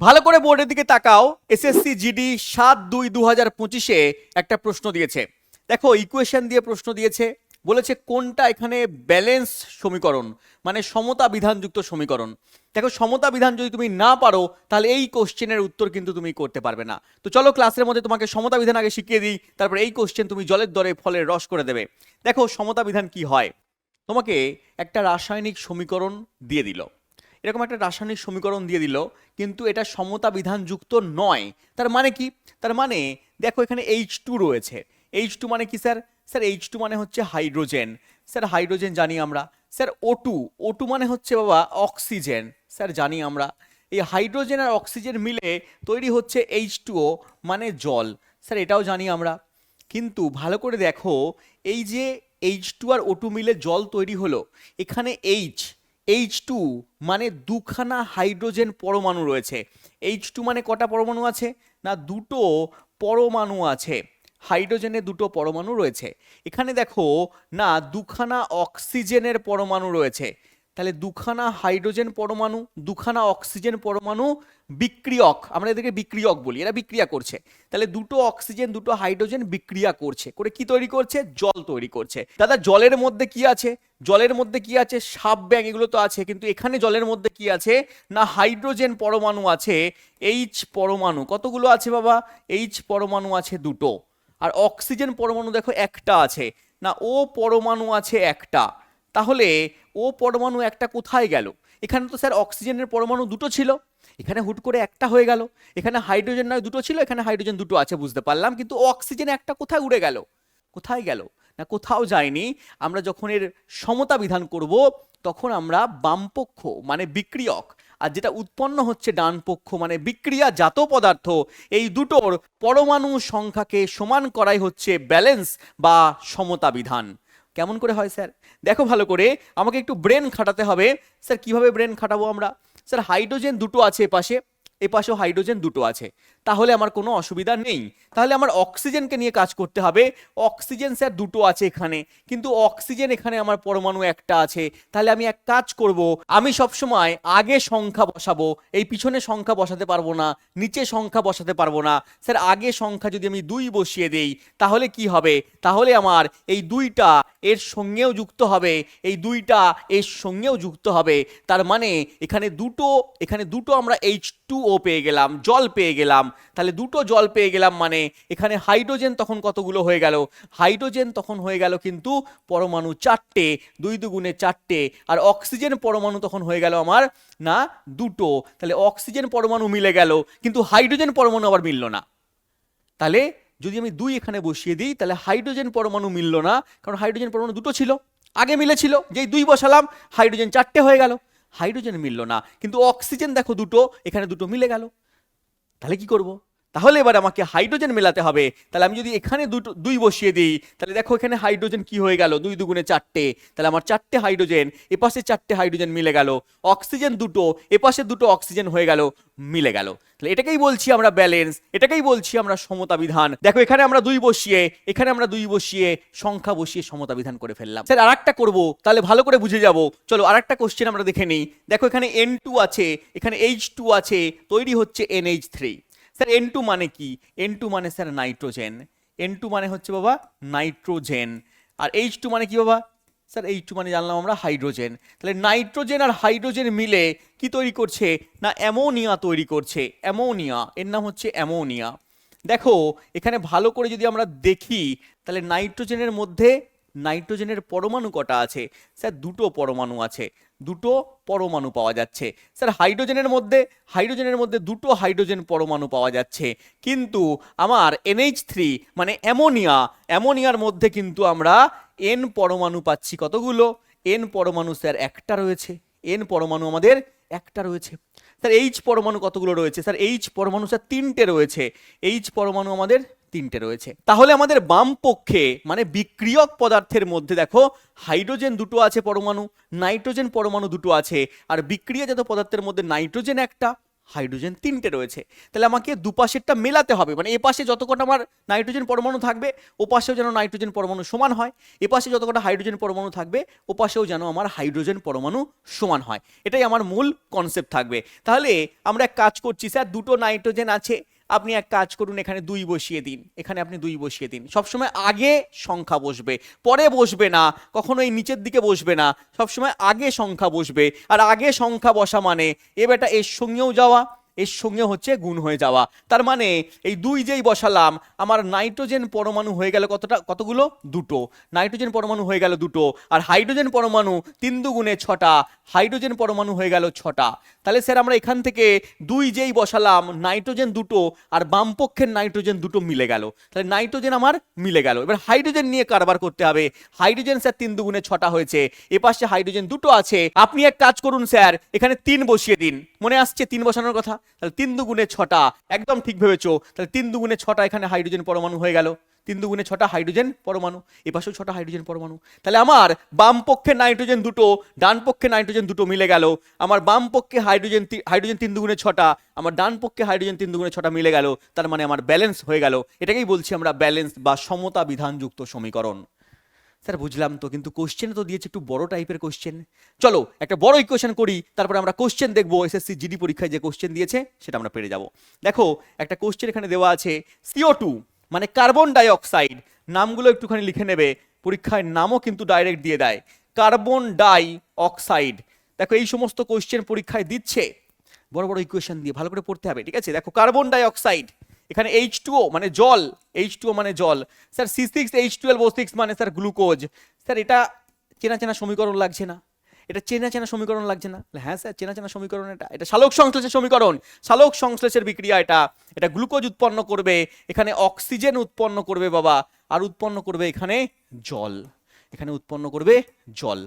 ভালো করে বোর্ডের দিকে তাকাও। এসএসসি জিডি 7/2/2025-এ একটা প্রশ্ন দিয়েছে। দেখো ইকুয়েশন দিয়ে প্রশ্ন দিয়েছে, বলেছে কোনটা এখানে ব্যালেন্স সমীকরণ, মানে সমতা বিধানযুক্ত সমীকরণ। দেখো সমতা বিধান যদি তুমি না পারো তাহলে এই কোশ্চেনের উত্তর কিন্তু তুমি করতে পারবে না। তো চলো ক্লাসের মধ্যে তোমাকে সমতা বিধান আগে শিখিয়ে দিই, তারপর এই কোশ্চেন তুমি জলের দরে ফলের রস করে দেবে। দেখো সমতা বিধান কি হয়। তোমাকে একটা রাসায়নিক সমীকরণ দিয়ে দিল, এরকম একটা রাসায়নিক সমীকরণ দিয়ে দিল, কিন্তু এটা সমতা বিধানযুক্ত নয়। তার মানে কি? তার মানে দেখো এখানে H2 রয়েছে। H2 মানে কি স্যার? স্যার H2 মানে হচ্ছে হাইড্রোজেন। স্যার হাইড্রোজেন জানি আমরা। স্যার O2, O2 মানে হচ্ছে বাবা অক্সিজেন, স্যার জানি আমরা। এই হাইড্রোজেন আর অক্সিজেন মিলে তৈরি হচ্ছে H2O মানে জল, স্যার এটাও জানি আমরা। কিন্তু ভালো করে দেখো, এই যে H2 আর O2 মিলে জল তৈরি হলো, এখানে H2 মানে দুখানা হাইড্রোজেন পরমাণু রয়েছে। H2 মানে কটা পরমাণু আছে? না দুটো পরমাণু আছে। হাইড্রোজেনে দুটো পরমাণু রয়েছে। এখানে দেখো না দুখানা অক্সিজেনের পরমাণু রয়েছে। তাহলে দুখানা হাইড্রোজেন পরমাণু, দুখানা অক্সিজেন পরমাণু বিক্রিয়ক, আমরা এদেরকে বিক্রিয়ক বলি, এরা বিক্রিয়া করছে। তাহলে দুটো অক্সিজেন দুটো হাইড্রোজেন বিক্রিয়া করছে, করে কি তৈরি করছে? জল তৈরি করছে। দাদা জলের মধ্যে কি আছে? জলের মধ্যে কি আছে? সাপ ব্যাঙ এগুলো তো আছে, কিন্তু এখানে জলের মধ্যে কি আছে? না হাইড্রোজেন পরমাণু আছে, এইচ পরমাণু। কতগুলো আছে বাবা? এইচ পরমাণু আছে দুটো। আর অক্সিজেন পরমাণু দেখো একটা আছে। না ও পরমাণু আছে একটা। তাহলে ও পরমাণু একটা কোথায় গেল? এখানে তো স্যার অক্সিজেনের পরমাণু দুটো ছিল, এখানে হুট করে একটা হয়ে গেল। এখানে হাইড্রোজেন নয় দুটো ছিল, এখানে হাইড্রোজেন দুটো আছে বুঝতে পারলাম, কিন্তু অক্সিজেন একটা কোথায় উড়ে গেল? কোথায় গেল? না কোথাও যায়নি। আমরা যখন এর সমতা বিধান করব তখন আমরা বামপক্ষ মানে বিক্রিয়ক, আর যেটা উৎপন্ন হচ্ছে ডান পক্ষ মানে বিক্রিয়াজাত পদার্থ, এই দুটোর পরমাণু সংখ্যাকে সমান করাই হচ্ছে ব্যালেন্স বা সমতা বিধান। কেমন করে হয় স্যার? দেখো ভালো করে, আমাকে একটু ব্রেন খাটাতে হবে। স্যার কিভাবে ব্রেন খাটাবো আমরা? স্যার হাইড্রোজেন দুটো আছে এপাশে, এপাশেও হাইড্রোজেন দুটো আছে, তাহলে আমার কোনো অসুবিধা নেই। তাহলে আমার অক্সিজেনকে নিয়ে কাজ করতে হবে। অক্সিজেন স্যার দুটো আছে এখানে, কিন্তু অক্সিজেন এখানে আমার পরমাণু একটা আছে। তাহলে আমি এক কাজ করব, আমি সবসময় আগে সংখ্যা বসাবো, এই পিছনে সংখ্যা বসাতে পারবো না, নিচে সংখ্যা বসাতে পারবো না। স্যার আগে সংখ্যা যদি আমি 2 বসিয়ে দেই তাহলে কি হবে? তাহলে আমার এই 2টা এর সঙ্গেও যুক্ত হবে, এই 2টা এর সঙ্গেও যুক্ত হবে। তার মানে এখানে দুটো আমরা H2O পেয়ে গেলাম, জল পেয়ে গেলাম। তাহলে দুটো জল পেয়ে গেলাম, মানে এখানে হাইড্রোজেন তখন কতগুলো হয়ে গেল? হাইড্রোজেন তখন হয়ে গেল কিন্তু পরমাণু 4টে, 2 দুগুণে 4টে। আর অক্সিজেন পরমাণু তখন হয়ে গেল আমার না দুটো। তাহলে অক্সিজেন পরমাণু মিলে গেল, কিন্তু হাইড্রোজেন পরমাণু আবার মিলল না। তাহলে যদি আমি 2 এখানে বসিয়ে দিই তাহলে হাইড্রোজেন পরমাণু মিলল না, কারণ হাইড্রোজেন পরমাণু দুটো ছিল, আগে মিলেছিল। যেই 2 বসালাম হাইড্রোজেন 4টে হয়ে গেল, হাইড্রোজেন মিলল না, কিন্তু অক্সিজেন দেখো দুটো, এখানে দুটো মিলে গেল। তাহলে কি করব? তাহলে এবার আমাকে হাইড্রোজেন মেলাতে হবে। তাহলে আমি যদি এখানে 2 বসিয়ে দিই তাহলে দেখো এখানে হাইড্রোজেন কি হয়ে গেল? 2 দুগুণে 4টে। তাহলে আমার 4টে হাইড্রোজেন, এপাশে 4টে হাইড্রোজেন মিলে গেল। অক্সিজেন দুটো, এপাশে দুটো অক্সিজেন হয়ে গেল, মিলে গেল। তাহলে এটাকেই বলছি আমরা ব্যালেন্স, এটাকেই বলছি আমরা সমতা বিধান। দেখো এখানে আমরা 2 বসিয়ে, এখানে আমরা 2 বসিয়ে সংখ্যা বসিয়ে সমতা বিধান করে ফেললাম। স্যার আরেকটা করব, তাহলে ভালো করে বুঝে যাব। চলো আরেকটা কোশ্চেন আমরা দেখে নিই। দেখো এখানে N2 আছে, এখানে H2 আছে, তৈরি হচ্ছে NH3। স্যার N2 মানে কি? N2 মানে স্যার নাইট্রোজেন। N2 মানে হচ্ছে বাবা নাইট্রোজেন। আর H2 মানে কি বাবা? স্যার H2 মানে জানলাম আমরা হাইড্রোজেন। তাহলে নাইট্রোজেন আর হাইড্রোজেন মিলে কি তৈরি করছে? না অ্যামোনিয়া তৈরি করছে। অ্যামোনিয়া, এর নাম হচ্ছে অ্যামোনিয়া। দেখো এখানে ভালো করে যদি আমরা দেখি তাহলে নাইট্রোজেনের মধ্যে নাইট্রোজেনের পরমাণু কটা আছে? স্যার দুটো পরমাণু আছে, দুটো পরমাণু পাওয়া যাচ্ছে। স্যার হাইড্রোজেনের মধ্যে দুটো হাইড্রোজেন পরমাণু পাওয়া যাচ্ছে, কিন্তু আমার NH3 মানে অ্যামোনিয়ার মধ্যে কিন্তু আমরা N পরমাণু পাচ্ছি। কতগুলো? N পরমাণু স্যার একটা রয়েছে, N পরমাণু আমাদের একটা রয়েছে। স্যার H পরমাণু কতগুলো রয়েছে? স্যার H পরমাণু স্যার 3টে রয়েছে, H পরমাণু আমাদের 3টে রয়েছে। তাহলে আমাদের বাম পক্ষে মানে বিক্রিয়ক পদার্থের মধ্যে দেখো হাইড্রোজেন দুটো আছে পরমাণু, নাইট্রোজেন পরমাণু দুটো আছে, আর বিক্রিয়াজাত পদার্থের মধ্যে নাইট্রোজেন একটা, হাইড্রোজেন তিনটে রয়েছে, তাহলে আমাকে দুপাশেরটা মেলাতে হবে, মানে এ পাশে যত কটা আমার নাইট্রোজেন পরমাণু থাকবে ও পাশেও যেন নাইট্রোজেন পরমাণু সমান হয়, এ পাশে যত কটা হাইড্রোজেন পরমাণু থাকবে ও পাশেও যেন আমার হাইড্রোজেন পরমাণু সমান হয়, এটাই আমার মূল কনসেপ্ট থাকবে। তাহলে আমরা এক কাজ করছি, স্যার দুটো নাইট্রোজেন আছে, আপনি এক কাজ করুন এখানে 2 বসিয়ে দিন, এখানে আপনি 2 বসিয়ে দিন। সবসময় আগে সংখ্যা বসবে, পরে বসবে না, কখনো এই নিচের দিকে বসবে না, সবসময় আগে সংখ্যা বসবে। আর আগে সংখ্যা বসা মানে এ বেটা এর সঙ্গেও যাওয়া, এর সঙ্গে হচ্ছে গুণ হয়ে যাওয়া। তার মানে এই 2 যেই বসালাম, আমার নাইট্রোজেন পরমাণু হয়ে গেল কতটা, কতগুলো, দুটো নাইট্রোজেন পরমাণু হয়ে গেল দুটো, আর হাইড্রোজেন পরমাণু 3 দুগুণে 6টা, হাইড্রোজেন পরমাণু হয়ে গেল 6টা। তাহলে স্যার আমরা এখান থেকে 2 যেই বসালাম, নাইট্রোজেন দুটো আর বাম পক্ষের নাইট্রোজেন দুটো মিলে গেল, তাহলে নাইট্রোজেন আমার মিলে গেল। এবার হাইড্রোজেন নিয়ে কারবার করতে হবে, হাইড্রোজেন স্যার 3 দুগুণে 6টা হয়েছে, এ পাশে হাইড্রোজেন দুটো আছে, আপনি এক কাজ করুন স্যার এখানে 3 বসিয়ে দিন, মনে আসছে 3 বসানোর কথা, তাহলে 3 দুগুণে 6টা, একদম ঠিক ভেবেছো, তাহলে 3 দুগুণে 6টা এখানে হাইড্রোজেন পরমাণু হয়ে গেল, 3 দুগুণে 6টা হাইড্রোজেন পরমাণু, এ পাশেও 6টা হাইড্রোজেন পরমাণু। তাহলে আমার বাম পক্ষে নাইট্রোজেন দুটো, ডান পক্ষে নাইট্রোজেন দুটো মিলে গেল, আমার বাম পক্ষে হাইড্রোজেন 3 দুগুণে 6টা, আমার ডান পক্ষে হাইড্রোজেন 3 দুগুণে 6টা মিলে গেল, তার মানে আমার ব্যালেন্স হয়ে গেল। এটাকেই বলছি আমরা ব্যালেন্স বা সমতা বিধানযুক্ত সমীকরণ। স্যার বুঝলাম তো, কিন্তু কোশ্চেনে তো দিয়েছে একটু বড় টাইপের কোশ্চেন। চলো একটা বড় ইকুয়েশন করি, তারপরে আমরা কোশ্চেন দেখবো, এসএসসি জিডি পরীক্ষায় যে কোশ্চেন দিয়েছে সেটা আমরা পেরে যাব। দেখো একটা কোশ্চেন এখানে দেওয়া আছে, CO2 মানে কার্বন ডাই অক্সাইড, নামগুলো একটুখানি লিখে নেবে, পরীক্ষায় নামও কিন্তু ডাইরেক্ট দিয়ে দেয়, কার্বন ডাই অক্সাইড। দেখো এই সমস্ত কোশ্চেন পরীক্ষায় দিচ্ছে, বড় বড় ইকুয়েশন দিয়ে ভালো করে পড়তে হবে, ঠিক আছে। দেখো কার্বন ডাই অক্সাইড, এখানে H2O মানে জল, H2O মানে জল, স্যার C6H12O6 মানে স্যার গ্লুকোজ। স্যার এটা চেনা চেনা সমীকরণ লাগছে না, এটা চেনা চেনা সমীকরণ লাগছে না? হ্যাঁ স্যার চেনা চেনা সমীকরণ, এটা সালোক সংশ্লেষের সমীকরণ, সালোক সংশ্লেষের বিক্রিয়া, এটা গ্লুকোজ উৎপন্ন করবে, এখানে অক্সিজেন উৎপন্ন করবে বাবা, আর উৎপন্ন করবে এখানে জল, এখানে উৎপন্ন করবে জল।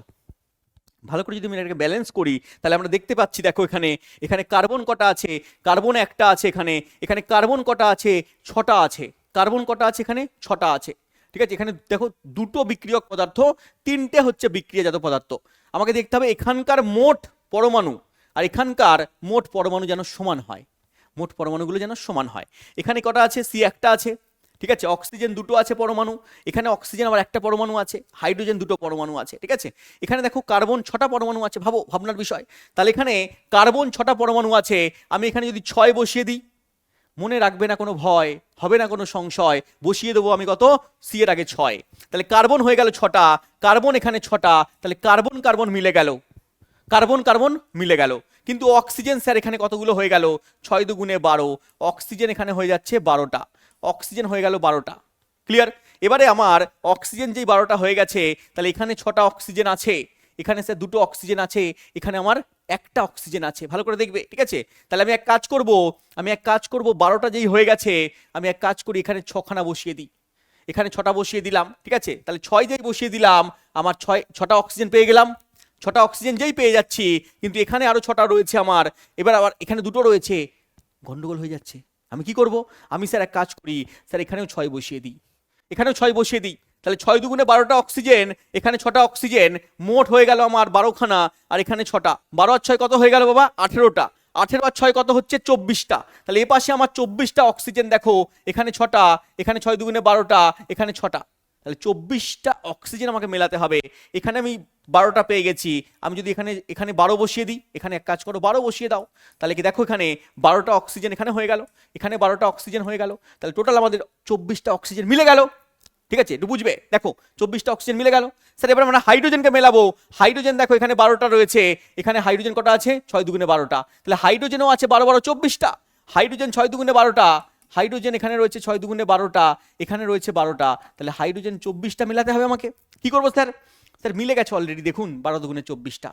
ভালো করে যদি আমি এটাকে ব্যালেন্স করি তাহলে আমরা দেখতে পাচ্ছি, দেখো এখানে এখানে কার্বন কটা আছে, কার্বন একটা আছে, এখানে এখানে কার্বন কটা আছে, 6টা আছে, কার্বন কটা আছে, এখানে 6টা আছে, ঠিক আছে। এখানে দেখো দুটো বিক্রিয়ক পদার্থ, 3টে হচ্ছে বিক্রিয়াজাত পদার্থ। আমাকে দেখতে হবে এখানকার মোট পরমাণু আর এখানকার মোট পরমাণু যেন সমান হয়, মোট পরমাণুগুলো যেন সমান হয়। এখানে কটা আছে, C একটা আছে, ঠিক আছে, অক্সিজেন দুটো আছে পরমাণু, এখানে অক্সিজেন আবার একটা পরমাণু আছে, হাইড্রোজেন দুটো পরমাণু আছে, ঠিক আছে। এখানে দেখো কার্বন 6টা পরমাণু আছে, ভাবো ভাবনার বিষয়। তাহলে এখানে কার্বন 6টা পরমাণু আছে, আমি এখানে যদি 6 বসিয়ে দিই, মনে রাখবে না কোনো ভয়, হবে না কোনো সংশয়, বসিয়ে দেবো আমি কত, C এর আগে 6, তাহলে কার্বন হয়ে গেল 6টা, কার্বন এখানে 6টা, তাহলে কার্বন কার্বন মিলে গেল, কার্বন কার্বন মিলে গেল। কিন্তু অক্সিজেন স্যার এখানে কতগুলো হয়ে গেল, 6 দুগুণে 12, অক্সিজেন এখানে হয়ে যাচ্ছে 12টা, অক্সিজেন হয়ে গেল 12টা, ক্লিয়ার। এবারে আমার অক্সিজেন যেই 12টা হয়ে গেছে, তাহলে এখানে 6টা অক্সিজেন আছে, এখানে স্যার দুটো অক্সিজেন আছে, এখানে আমার একটা অক্সিজেন আছে, ভালো করে দেখবে, ঠিক আছে। তাহলে আমি এক কাজ করব 12টা যেই হয়ে গেছে, আমি এক কাজ করি এখানে 6খানা বসিয়ে দিই, এখানে 6টা বসিয়ে দিলাম, ঠিক আছে। তাহলে 6 যেই বসিয়ে দিলাম, আমার 6টা অক্সিজেন পেয়ে গেলাম, 6টা অক্সিজেন যেই পেয়ে যাচ্ছি, কিন্তু এখানে আরো 6টা রয়েছে আমার, এবার আবার এখানে দুটো রয়েছে, গন্ডগোল হয়ে যাচ্ছে। আমি কি করব, আমি স্যার এক কাজ করি, স্যার এখানেও 6 বসিয়ে দিই, এখানেও 6 বসিয়ে দিই, তাহলে 6 দুগুণে 12টা অক্সিজেন, এখানে 6টা অক্সিজেন, মোট হয়ে গেল আমার 12খানা, আর এখানে 6টা, 12 আর 6 কত হয়ে গেল বাবা, 18টা, 18 আর 6 কত হচ্ছে 24টা, তাহলে এ পাশে আমার 24টা অক্সিজেন, দেখো এখানে 6টা, এখানে 6 দুগুণে 12টা, এখানে 6টা, তাহলে 24টা অক্সিজেন আমাকে মেলাতে হবে। এখানে আমি 12টা পেয়ে গেছি, আমি যদি এখানে এখানে 12 বসিয়ে দিই, এখানে এক কাজ করো 12 বসিয়ে দাও, তাহলে কি দেখো এখানে 12টা অক্সিজেন এখানে হয়ে গেল, এখানে 12টা অক্সিজেন হয়ে গেল, তাহলে টোটাল আমাদের 24টা অক্সিজেন মিলে গেল, ঠিক আছে, একটু বুঝবে, দেখো 24টা অক্সিজেন মিলে গেল। স্যার এবার আমরা হাইড্রোজেনকে মেলাবো, হাইড্রোজেন দেখো এখানে 12টা রয়েছে, এখানে হাইড্রোজেন কটা আছে, 6 দুগুণে 12টা, তাহলে হাইড্রোজেনও আছে 12 12 24টা, হাইড্রোজেন 6 দুগুণে 12টা, হাইড্রোজেন এখানে রয়েছে 6 দুগুণে 12টা, এখানে রয়েছে 12টা, তাহলে হাইড্রোজেন 24টা মেলাতে হবে আমাকে। কি করবো স্যার, স্যার মিলে গেছে অলরেডি, দেখুন 12 দুগুণে 24টা,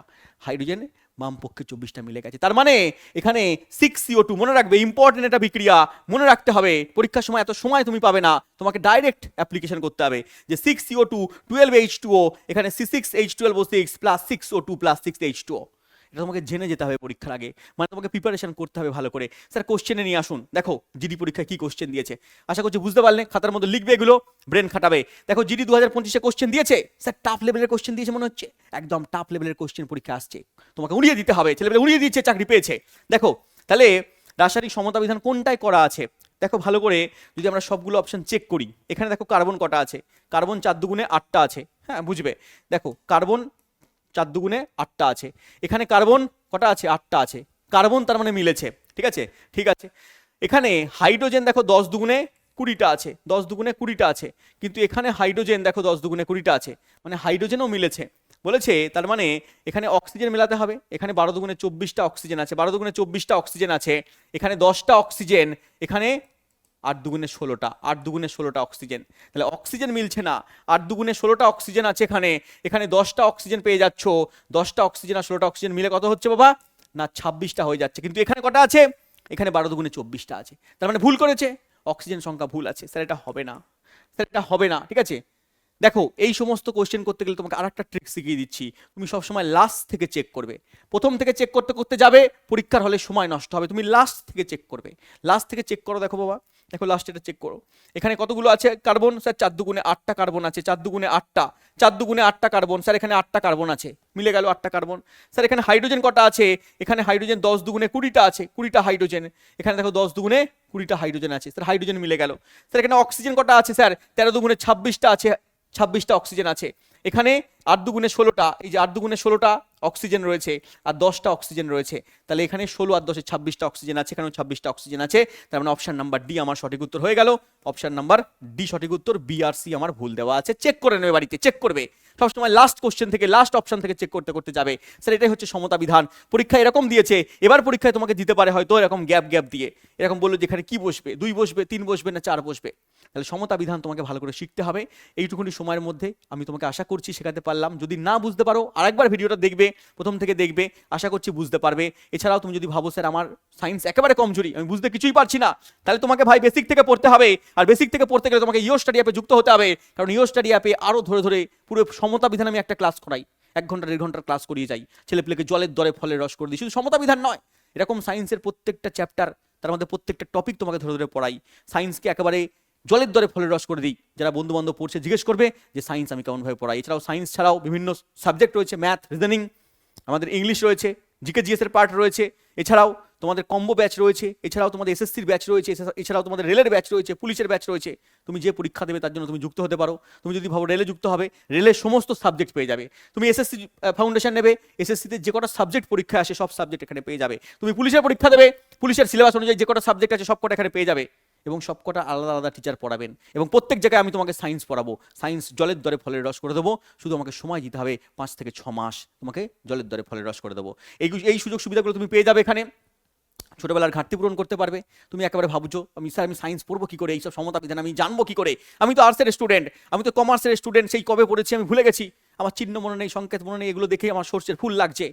হাইড্রোজেন বাম পক্ষে 24টা মিলে গেছে, তার মানে এখানে 6CO2, মনে রাখবে ইম্পর্টেন্ট এটা বিক্রিয়া, মনে রাখতে হবে, পরীক্ষার সময় এত সময় তুমি পাবে না, তোমাকে ডাইরেক্ট অ্যাপ্লিকেশন করতে হবে, যে 6CO2 12H2O, এখানে C6H12O6 plus 6O2 plus 6H2O, এটা তোমাকে জেনে যেতে হবে পরীক্ষার আগে, মানে তোমাকে প্রিপারেশন করতে হবে ভালো করে। স্যার কোশ্চেনে নিয়ে আসুন, দেখো জিডি পরীক্ষায় কি কোশ্চেন দিয়েছে, আশা করছি বুঝতে পারলে, খাতার মধ্যে লিখবে এগুলো, ব্রেন খাটাবে। দেখো জিডি 2025-এ কোশ্চেন দিয়েছে, স্যার টাফ লেভেলের কোশ্চেন দিয়েছে মনে হচ্ছে, একদম টাফ লেভেলের কোশ্চেন পরীক্ষা আসছে, তোমাকে উড়িয়ে দিতে হবে, ছেলেমেয়ে উড়িয়ে দিচ্ছে, চাকরি পেয়েছে। দেখো তাহলে রাসায়নিক সমতা বিধান কোনটায় করা আছে? দেখো ভালো করে যদি আমরা সবগুলো অপশন চেক করি, এখানে দেখো কার্বন কটা আছে, কার্বন 4 দুগুণে 8টা আছে। হ্যাঁ বুঝবে, দেখো কার্বন 4 দুগুণে 8টা আছে, এখানে কার্বন কটা আছে, 8টা আছে। কার্বন তার মানে মিলেছে, ঠিক আছে, ঠিক আছে। এখানে হাইড্রোজেন দেখো 10 দুগুণে 20টা আছে, 10 দুগুণে 20টা আছে, কিন্তু এখানে হাইড্রোজেন দেখো 10 দুগুণে 20টা আছে, মানে হাইড্রোজেনও মিলেছে বলেছে। তার মানে এখানে অক্সিজেন মেলাতে হবে, এখানে 12 দুগুণে 24টা অক্সিজেন আছে, 12 দুগুণে 24টা অক্সিজেন আছে, এখানে 10টা অক্সিজেন, এখানে 8 দুগুণে 16টা, 8 দুগুণে 16টা অক্সিজেন। তাহলে অক্সিজেন মিলছে না, 8 দুগুণে 16টা অক্সিজেন আছে এখানে, এখানে 10টা অক্সিজেন পেয়ে যাচ্ছ, 10টা অক্সিজেন আর 16টা অক্সিজেন মিলে কত হচ্ছে বাবা? না 26টা হয়ে যাচ্ছে, কিন্তু এখানে কটা আছে? এখানে 12 দুগুণে 24টা আছে, তার মানে ভুল করেছে, অক্সিজেন সংখ্যা ভুল আছে। স্যার এটা হবে না, স্যার এটা হবে না, ঠিক আছে। দেখো এই সমস্ত কোশ্চেন করতে গেলে তোমাকে আরেকটা ট্রিক শিখিয়ে দিচ্ছি, তুমি সবসময় লাস্ট থেকে চেক করবে। প্রথম থেকে চেক করতে করতে যাবে, পরীক্ষার হলে সময় নষ্ট হবে, তুমি লাস্ট থেকে চেক করবে। লাস্ট থেকে চেক করো, দেখো বাবা, দেখো লাস্ট এটা চেক করো, এখানে কতগুলো আছে কার্বন? স্যার 4 দুগুণে 8টা কার্বন আছে, 4 দুগুণে 8টা, 4 দুগুণে 8টা কার্বন। স্যার এখানে 8টা কার্বন আছে, মিলে গেল 8টা কার্বন। স্যার এখানে হাইড্রোজেন কটা আছে? এখানে হাইড্রোজেন 10 দুগুণে 20টা আছে, 20টা হাইড্রোজেন, এখানে দেখো 10 দুগুণে 20টা হাইড্রোজেন আছে, স্যার হাইড্রোজেন মিলে গেল। স্যার এখানে অক্সিজেন কটা আছে? স্যার 13 দুগুণে 26টা আছে, 26টা অক্সিজেন আছে, এখানে 8 দুগুণে 16টা, এই যে 8 দুগুণে 16টা অক্সিজেন রয়েছে আর 10টা অক্সিজেন রয়েছে, তাহলে এখানে 16 আর 10 26টা অক্সিজেন আছে, এখানেও 26টা অক্সিজেন আছে, তার মানে অপশন নাম্বার ডি আমার সঠিক উত্তর হয়ে গেল। অপশন নাম্বার ডি সঠিক উত্তর, বি আর সি আমার ভুল দেওয়া আছে। চেক করে নেবে, বাড়িতে চেক করবে, সবসময় লাস্ট কোশ্চেন থেকে লাস্ট অপশন থেকে চেক করতে করতে যাবে। স্যার এটাই হচ্ছে সমতা বিধান, পরীক্ষা এরকম দিয়েছে, এবার পরীক্ষায় তোমাকে দিতে পারে হয়তো এরকম গ্যাপ গ্যাপ দিয়ে, এরকম বললো যে এখানে কি বসবে, 2 বসবে, 3 বসবে না 4 বসবে। তাহলে সমতা বিধান তোমাকে ভালো করে শিখতে হবে। এইটুকুনি সময়ের মধ্যে আমি তোমাকে আশা করছি শেখাতে পারলাম। যদি না বুঝতে পারো আরেকবার ভিডিওটা দেখবে, প্রথম থেকে দেখবে, আশা করছি বুঝতে পারবে। এছাড়াও তুমি যদি ভাবো স্যার আমার সায়েন্স একেবারে কমজোরি, আমি বুঝতে কিছুই পারছি না, তাহলে তোমাকে ভাই বেসিক থেকে পড়তে হবে। আর বেসিক থেকে পড়তে গেলে তোমাকে ইও স্টাডি অ্যাপে যুক্ত হতে হবে, কারণ ইও স্টাডি অ্যাপে আরও ধরে ধরে পুরো সমতা বিধান আমি একটা ক্লাস করাই, 1 ঘন্টা 1.5 ঘন্টার ক্লাস করিয়ে যাই, ছেলেপিলেকে জলের দরে ফলের রস করে দিই। শুধু সমতা বিধান নয়, এরকম সায়েন্সের প্রত্যেকটা চ্যাপ্টার, তার মধ্যে প্রত্যেকটা টপিক তোমাকে ধরে ধরে পড়াই। সায়েন্সকে একেবারে জলের দরে ফলের রস করে দিই। যারা বন্ধু বান্ধব পড়ছে জিজ্ঞেস করবে যে সায়েন্স আমি কেমনভাবে পড়াই। এছাড়াও সায়েন্স ছাড়াও বিভিন্ন সাবজেক্ট রয়েছে, ম্যাথ, রিজনিং, আমাদের ইংলিশ রয়েছে, জিকে জিএস এর পার্ট রয়েছে, এছাড়াও তোমাদের কম্বো ব্যাচ রয়েছে, এছাড়াও তোমাদের এসএসসির ব্যাচ রয়েছে, এছাড়াও তোমাদের রেলের ব্যাচ রয়েছে, পুলিশের ব্যাচ রয়েছে। তুমি যে পরীক্ষা দেবে তার জন্য তুমি যুক্ত হতে পারো। তুমি যদি ভাবো রেলে যুক্ত হবে, রেলের সমস্ত সাবজেক্ট পেয়ে যাবে। তুমি এসএসসি ফাউন্ডেশন নেবে, এসএসসিতে যে কটা সাবজেক্ট পরীক্ষা আসে সব সাবজেক্ট এখানে পেয়ে যাবে। তুমি পুলিশের পরীক্ষা দেবে, পুলিশের সিলেবাস অনুযায়ী যে কটা সাবজেক্ট আছে সব কটা এখানে পেয়ে যাবে, এবং সবকটা আলাদা আলাদা টিচার পড়াবেন, এবং প্রত্যেক জায়গায় আমি তোমাকে সায়েন্স পড়াবো। সায়েন্স জলের দরে ফলের রস করে দেবো, শুধু আমাকে সময় দিতে হবে 5 থেকে 6 মাস, তোমাকে জলের দরে ফলের রস করে দেবো। এই সুযোগ সুবিধাগুলো তুমি পেয়ে যাবে এখানে। ছোটবেলার ঘাটতি পূরণ করতে পারবে। তুমি একেবারে ভাবছো আমি স্যার আমি সায়েন্স পড়বো কি করে, এইসব সমতা বিধান আমি জানবো কি করে, আমি তো আর্টসের স্টুডেন্ট, আমি তো কমার্সের স্টুডেন্ট, সেই কবে পড়েছি আমি ভুলে গেছি, আমার চিহ্ন মনে নেই, সংকেত মনে নেই, এগুলো দেখেই আমার সর্ষের ফুল লাগছে।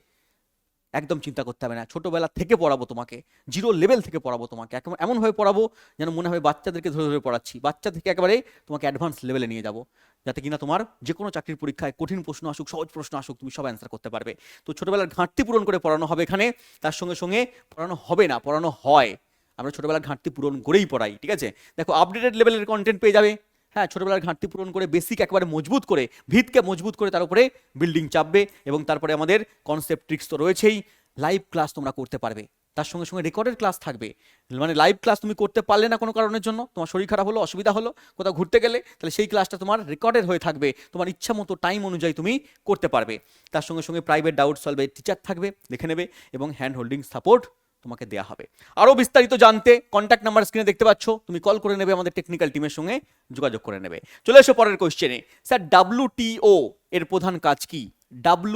একদম চিন্তা করতে হবে না, ছোটবেলা থেকে পড়াবো তোমাকে, 0 লেভেল থেকে পড়াবো তোমাকে, এমনভাবে পড়াবো যেন মনে হবে বাচ্চাদেরকে ধরে ধরে পড়াচ্ছি, বাচ্চা থেকে একেবারে তোমাকে অ্যাডভান্স লেভেলে নিয়ে যাবো, যাতে কিনা তোমার যে কোনো চাকরির পরীক্ষায় কঠিন প্রশ্ন আসুক, সহজ প্রশ্ন আসুক, তুমি সব অ্যান্সার করতে পারবে। তো ছোটবেলার ঘাটতি পূরণ করে পড়ানো হবে এখানে, তার সঙ্গে সঙ্গে পড়ানো হবে না, পড়ানো হয়। আমরা ছোটবেলার ঘাটতি পূরণ করেই পড়াই, ঠিক আছে। দেখো আপডেটেড লেভেলের কন্টেন্ট পেয়ে যাবে। হ্যাঁ, ছোটবেলার ঘাটতি পূরণ করে বেসিক একেবারে মজবুত করে, ভিতকে মজবুত করে তার উপরে বিল্ডিং চাপবে, এবং তারপরে আমাদের কনসেপ্ট ট্রিক্স তো রয়েছেই, লাইভ ক্লাস তোমরা করতে পারবে, তার সঙ্গে সঙ্গে রেকর্ডের ক্লাস থাকবে। মানে লাইভ ক্লাস তুমি করতে পারলে না কোনো কারণের জন্য, তোমার শরীর খারাপ হলো, অসুবিধা হলো, কোথাও ঘুরতে গেলে, তাহলে সেই ক্লাসটা তোমার রেকর্ডের হয়ে থাকবে, তোমার ইচ্ছা মতো টাইম অনুযায়ী তুমি করতে পারবে। তার সঙ্গে সঙ্গে প্রাইভেট ডাউট সলভের টিচার থাকবে, দেখে নেবে, এবং হ্যান্ড হোল্ডিং সাপোর্ট তোমাকে দেওয়া হবে। আরও বিস্তারিত জানতে কন্ট্যাক্ট নাম্বার স্ক্রিনে দেখতে পাচ্ছ, তুমি কল করে নেবে, আমাদের টেকনিক্যাল টিমের সঙ্গে যোগাযোগ করে নেবে। চলে এসো পরের কোশ্চেনে। স্যার WTO এর প্রধান কাজ কি?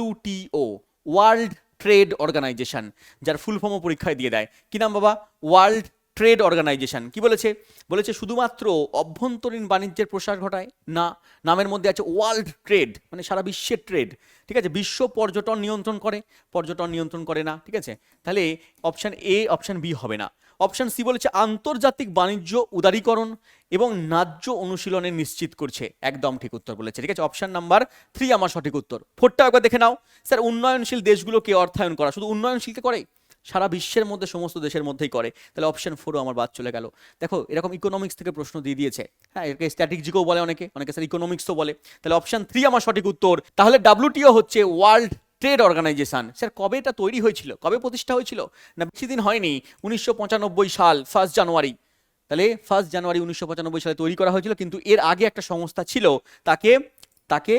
WTO ওয়ার্ল্ড ট্রেড অর্গানাইজেশন, যার ফুল ফর্মও পরীক্ষায় দিয়ে দেয়। কি নাম বাবা? World Trade Organization. কি বলেছে? বলেছে শুধুমাত্র অভ্যন্তরীণ বাণিজ্যের প্রসার ঘটায় না, নামের মধ্যে আছে ওয়ার্ল্ড ট্রেড, মানে সারা বিশ্বের ট্রেড, ঠিক আছে। বিশ্ব পর্যটন নিয়ন্ত্রণ করে, পর্যটন নিয়ন্ত্রণ করে না, ঠিক আছে। তাহলে অপশন এ, অপশন বি হবে না। অপশন সি বলেছে আন্তর্জাতিক বাণিজ্য উদারীকরণ এবং ন্যায্য অনুশীলনে নিশ্চিত করছে, একদম ঠিক উত্তর বলেছে, ঠিক আছে। অপশন নাম্বার 3 আমার সঠিক উত্তর। 4টা একবার দেখে নাও। স্যার উন্নয়নশীল দেশগুলোকে অর্থায়ন করা, শুধু উন্নয়নশীলকে করে? সারা বিশ্বের মধ্যে সমস্ত দেশের মধ্যেই করে, তাহলে অপশন 4ও আমার বাদ চলে গেল। দেখো এরকম ইকোনমিক্স থেকে প্রশ্ন দিয়ে দিয়েছে, হ্যাঁ, এটাকে স্ট্র্যাটেজিকও বলে অনেকে, অনেকে স্যার ইকোনমিক্সও বলে, তাহলে অপশন 3 আমার সঠিক উত্তর। তাহলে WTO হচ্ছে ওয়ার্ল্ড ট্রেড অর্গানাইজেশন। স্যার কবে এটা তৈরি হয়েছিল, কবে প্রতিষ্ঠা হয়েছিল? না বেশি দিন হয়নি, 1995 সাল 1 জানুয়ারি। তাহলে 1 জানুয়ারি 1995 সালে তৈরি করা হয়েছিল, কিন্তু এর আগে একটা সংস্থা ছিল, তাকে তাকে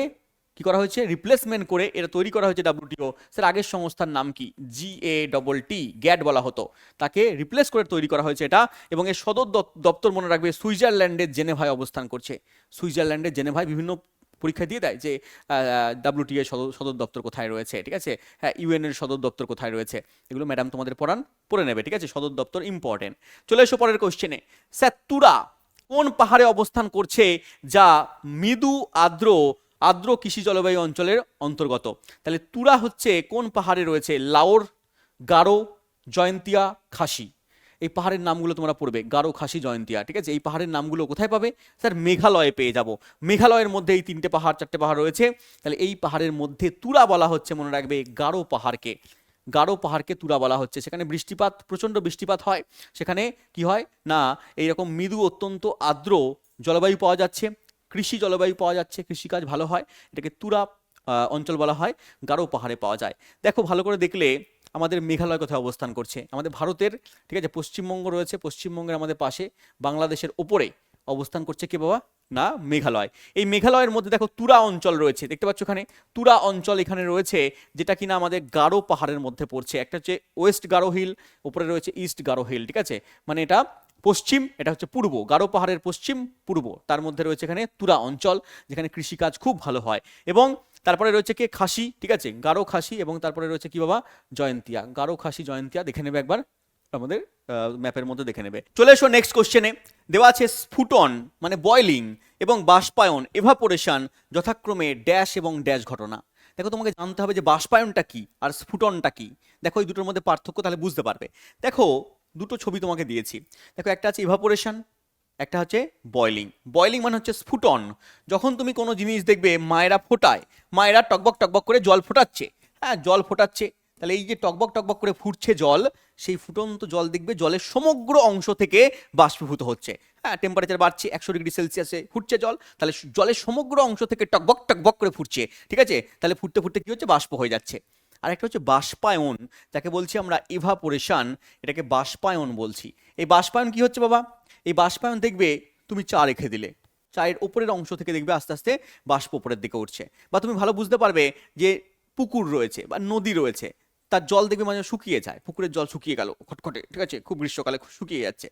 কি করা হয়েছে, রিপ্লেসমেন্ট করে এটা তৈরি করা হয়েছে ডাব্লিউটিও। স্যার আগের সংস্থার নাম কি? GATT, গ্যাট বলা হতো, তাকে রিপ্লেস করে তৈরি করা হয়েছে এটা। এবং এর সদর দপ্তর মনে রাখবে সুইজারল্যান্ডের জেনেভায় অবস্থান করছে। সুইজারল্যান্ডের জেনেভায় বিভিন্ন পরীক্ষা দিয়ে দেয় যে ডাব্লিউটিও সদর দপ্তর কোথায় রয়েছে, ঠিক আছে। হ্যাঁ, ইউএন এর সদর দপ্তর কোথায় রয়েছে, এগুলো ম্যাডাম তোমাদের পড়ে নেবে, ঠিক আছে। সদর দপ্তর ইম্পর্টেন্ট। চলে এসো পরের কোশ্চেনে। স্যার তুরা কোন পাহাড়ে অবস্থান করছে যা মৃদু আর্দ্র কৃষি জলবায়ু অঞ্চলের অন্তর্গত? তাহলে তুরা হচ্ছে কোন পাহাড়ে রয়েছে? লাওর, গারো, জয়ন্তিয়া, খাসি। এই পাহাড়ের নামগুলো তোমরা পড়বে, গারো, খাসি, জয়ন্তিয়া, ঠিক আছে। এই পাহাড়ের নামগুলো কোথায় পাবে? স্যার মেঘালয়ে পেয়ে যাব। মেঘালয়ের মধ্যে এই 3টে পাহাড় 4টে পাহাড় রয়েছে। তাহলে এই পাহাড়ের মধ্যে তুরা বলা হচ্ছে, মনে রাখবে, গারো পাহাড়কে। গারো পাহাড়কে তুরা বলা হচ্ছে। সেখানে বৃষ্টিপাত, প্রচণ্ড বৃষ্টিপাত হয়। সেখানে কি হয় না, এইরকম মৃদু অত্যন্ত আর্দ্র জলবায়ু পাওয়া যাচ্ছে, কৃষি জলবায়ু পাওয়া যাচ্ছে, কৃষিকাজ ভালো হয়। এটাকে তুরা অঞ্চল বলা হয়, গারো পাহাড়ে পাওয়া যায়। দেখো ভালো করে দেখলে আমাদের মেঘালয় কোথায় অবস্থান করছে? আমাদের ভারতের, ঠিক আছে, পশ্চিমবঙ্গ রয়েছে, পশ্চিমবঙ্গের আমাদের পাশে বাংলাদেশের ওপরে অবস্থান করছে কি বাবা? না মেঘালয়। এই মেঘালয়ের মধ্যে দেখো তুরা অঞ্চল রয়েছে, দেখতে পাচ্ছ এখানে তুরা অঞ্চল এখানে রয়েছে, যেটা কিনা আমাদের গারো পাহাড়ের মধ্যে পড়ছে। একটা হচ্ছে ওয়েস্ট গারো হিল, উপরে রয়েছে ইস্ট গারো হিল, ঠিক আছে। মানে এটা পশ্চিম, এটা হচ্ছে পূর্ব, গারো পাহাড়ের পশ্চিম পূর্ব, তার মধ্যে রয়েছে এখানে তুরা অঞ্চল, যেখানে কৃষিকাজ খুব ভালো হয়। এবং তারপরে রয়েছে কে? খাসি, ঠিক আছে, গারো, খাসি। এবং তারপরে রয়েছে কি বাবা? জয়ন্তিয়া। গারো, খাসি, জয়ন্তিয়া দেখে নেবে একবার আমাদের ম্যাপের মধ্যে, দেখে নেবে। চলে এসো নেক্সট কোশ্চেনে। দেওয়া আছে স্ফুটন মানে বয়লিং এবং বাষ্পায়ন এভাপোরেশন যথাক্রমে ড্যাশ এবং ড্যাশ ঘটনা। দেখো তোমাকে জানতে হবে যে বাষ্পায়নটা কি আর স্ফুটনটা কি। দেখো এই দুটোর মধ্যে পার্থক্য তাহলে বুঝতে পারবে। দেখো দুটো ছবি তোমাকে দিয়েছি, দেখো একটা আছে ইভাপোরেশন, একটা হচ্ছে বয়লিং। বয়লিং মানে হচ্ছে স্ফুটন। যখন তুমি কোনো জিনিস দেখবে মায়েরা ফোটায়, মায়েরা টকবক টকবক করে জল ফোটাচ্ছে, হ্যাঁ জল ফোটাচ্ছে, তাহলে এই যে টকবক টকবক করে ফুটছে জল, সেই ফুটন্ত জল দেখবে জলের সমগ্র অংশ থেকে বাষ্পীভূত হচ্ছে। হ্যাঁ, টেম্পারেচার বাড়ছে, 100 ডিগ্রি সেলসিয়াসে ফুটছে জল, তাহলে জলের সমগ্র অংশ থেকে টকবক টকবক করে ফুটছে, ঠিক আছে। তাহলে ফুটতে ফুটতে কি হচ্ছে? বাষ্প হয়ে যাচ্ছে। আর একটা হচ্ছে বাষ্পায়ন, যাকে বলছি আমরা ইভাপোরেশন, এটাকে বাষ্পায়ন বলছি। এই বাষ্পায়ন কি হচ্ছে বাবা? এই বাষ্পায়ন দেখবে তুমি চা রেখে দিলে, চায়ের উপরের অংশ থেকে দেখবে আস্তে আস্তে বাষ্প উপরের দিকে উঠছে। বা তুমি ভালো বুঝতে পারবে যে পুকুর রয়েছে বা নদী রয়েছে, তার জল দেখবে মানে শুকিয়ে যায়, পুকুরের জল শুকিয়ে গেল খটখটে, ঠিক আছে, খুব গ্রীষ্মকালে শুকিয়ে যাচ্ছে।